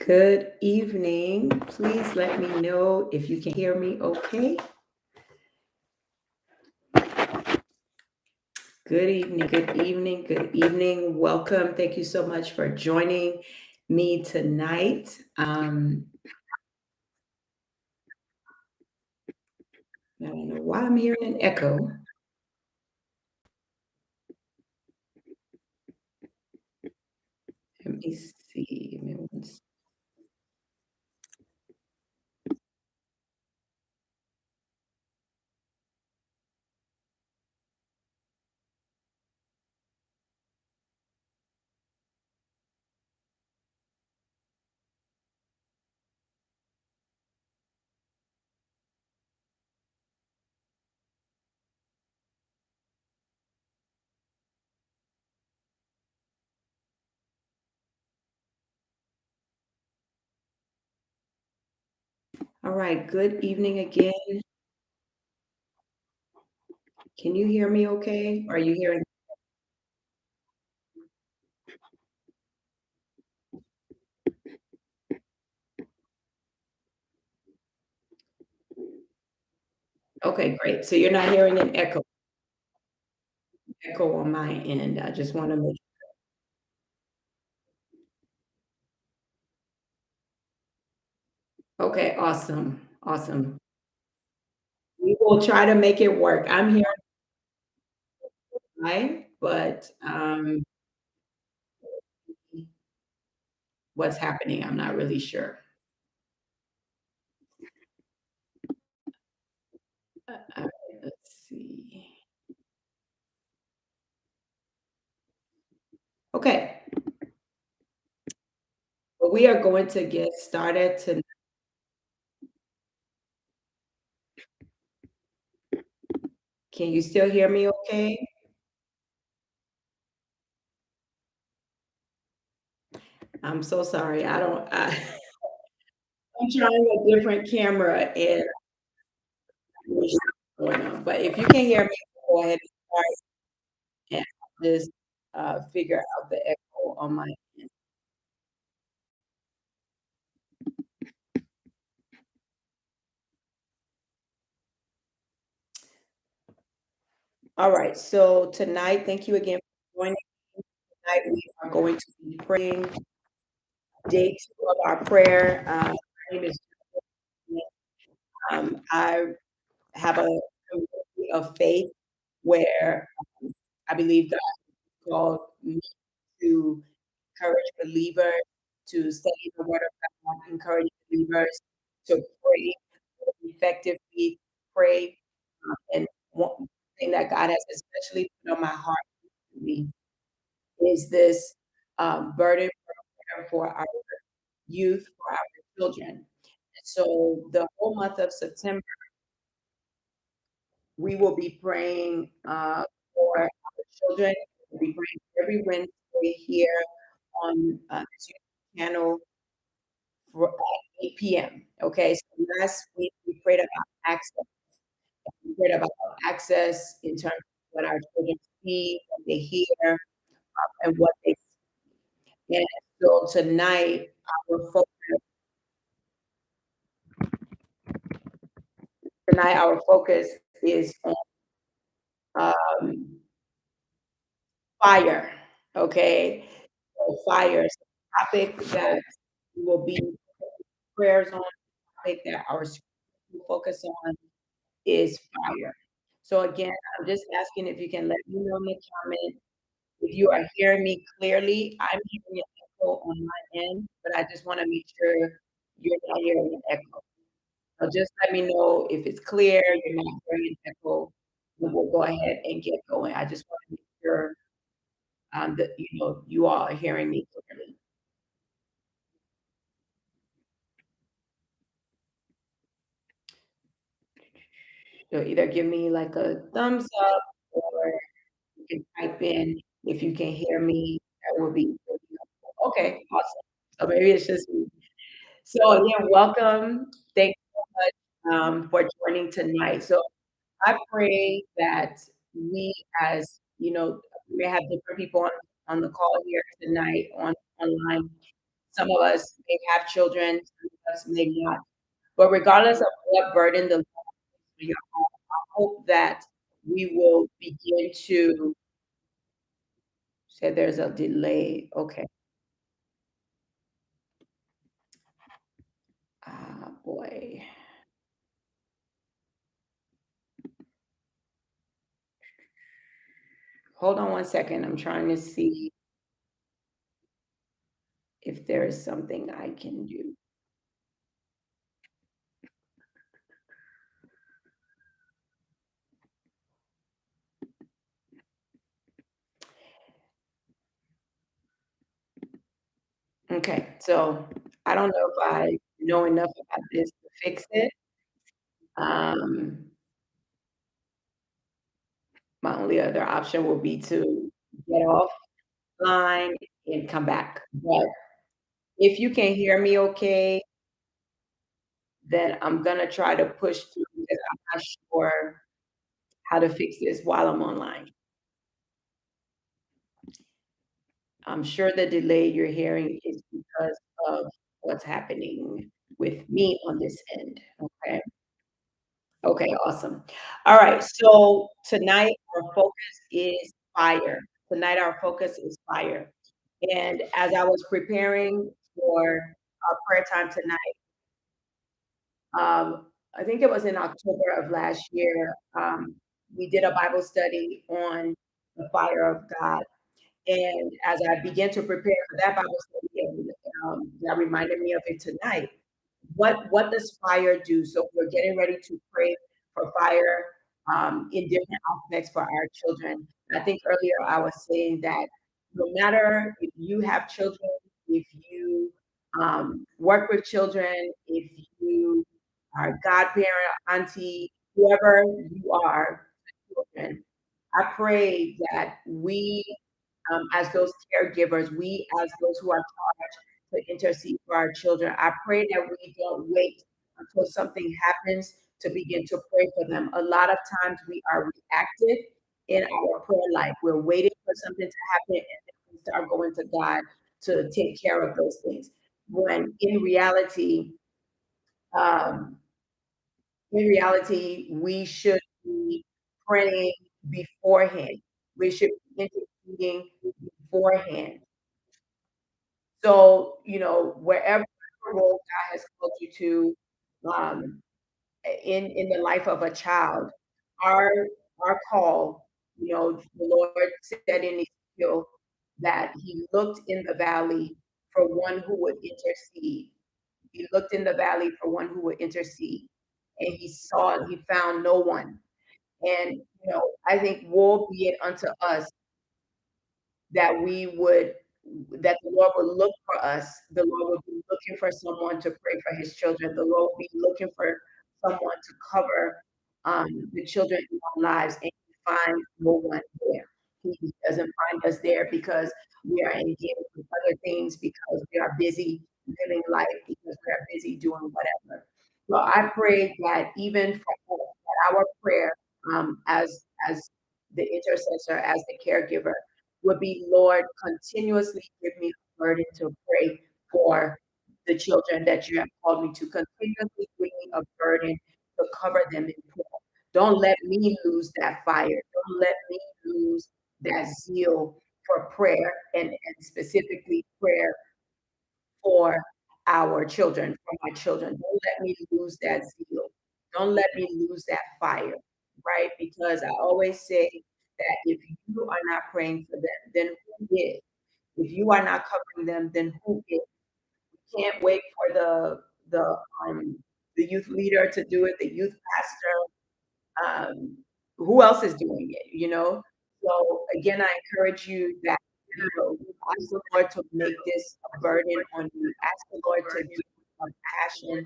Good evening. Please let me know if you can hear me okay. Good evening, good evening, good evening. Welcome. Thank you so much for joining me tonight. I don't know why I'm hearing an echo. Let me see. Give me one All right. Good evening again. Can you hear me okay? Are you hearing? Okay, great. So you're not hearing an echo on my end. I just want to make. Okay, awesome. Awesome. We will try to make it work. I'm here live, but what's happening, I'm not really sure. All right, let's see. Okay, well, we are going to get started to. Can you still hear me okay? I'm so sorry. I'm trying a different camera and I'm not sure what's going on. But if you can hear me, go ahead and start and just figure out the echo on my end. All right, so tonight, thank you again for joining. Tonight we are going to be praying day two of our prayer. My name is I have a community of faith where I believe God called me to encourage believers to study the Word of God, encourage believers to pray effectively, pray. And one thing that God has especially put on my heart recently is this burden for our youth, for our children. So the whole month of September, we will be praying for our children. We'll be praying every Wednesday here on this YouTube channel for at 8 p.m. Okay, so last week we prayed about access. We prayed about access in terms of what our children see, what they hear, and what they see. And so our focus, tonight our focus is on um, fire. Okay, so fire is a topic that will be prayers on. Topic that our scripture will focus on is fire. So again, I'm just asking if you can let me know in the comment if you are hearing me clearly. I'm hearing an echo on my end, but I just want to make sure you're not hearing an echo. So just let me know if it's clear, you're not hearing an echo, and we'll go ahead and get going. I just want to make sure that you all are hearing me clearly. So either give me like a thumbs up or you can type in if you can hear me. That would be really helpful. Okay, awesome. So maybe it's just me. So again, welcome. Thank you so much for joining tonight. So I pray that we, as we may have different people on the call here tonight online. Some of us may have children, some of us may not. But regardless of what burden the Lord puts on your heart, I hope that we will begin to say there's a delay. Okay. Ah, boy. Hold on one second. I'm trying to see if there is something I can do. Okay, so I don't know if I know enough about this to fix it. Um, my only other option will be to get offline and come back. But if you can hear me okay, then I'm gonna try to push through because I'm not sure how to fix this while I'm online. I'm sure the delay you're hearing is because of what's happening with me on this end. Okay. Okay, awesome. All right. So tonight our focus is fire. Tonight our focus is fire. And as I was preparing for our prayer time tonight, I think it was in October of last year, we did a Bible study on the fire of God. And as I began to prepare for that Bible study, and that reminded me of it tonight. What does fire do? So we're getting ready to pray for fire in different aspects for our children. I think earlier I was saying that no matter if you have children, if you work with children, if you are a godparent, auntie, whoever you are, children, I pray that we as those caregivers, we as those who are charged to intercede for our children, I pray that we don't wait until something happens to begin to pray for them. A lot of times we are reactive in our prayer life. We're waiting for something to happen and then we start going to God to take care of those things. When um, in reality, we should be praying beforehand. We should be interceding beforehand. So, wherever role God has called you to, in the life of a child, our our call, the Lord said in Ezekiel that He looked in the valley for one who would intercede. He looked in the valley for one who would intercede, and He found no one. And I think woe be it unto us that we would that the Lord would look for us. The Lord would be looking for someone to pray for his children. The Lord would be looking for someone to cover the children in our lives, and he finds no one there. He doesn't find us there because we are engaged with other things, because we are busy living life, because we are busy doing whatever. So I pray that even for us, that our prayer as the intercessor, as the caregiver, would be, Lord, continuously give me a burden to pray for the children that you have called me to. Continuously give me a burden to cover them in prayer. Don't let me lose that fire. Don't let me lose that zeal for prayer, and specifically prayer for our children, for my children. Don't let me lose that zeal. Don't let me lose that fire, right? Because I always say that if you are not praying for them, then who is? If you are not covering them, then who is? You can't wait for um the youth leader to do it, the youth pastor. Who else is doing it? So again, I encourage you that ask the Lord to make this a burden on you. Ask the Lord to give you a passion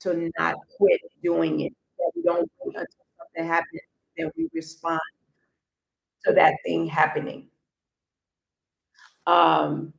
to not quit doing it. That we don't wait until something happens, then we respond to that thing happening. Um,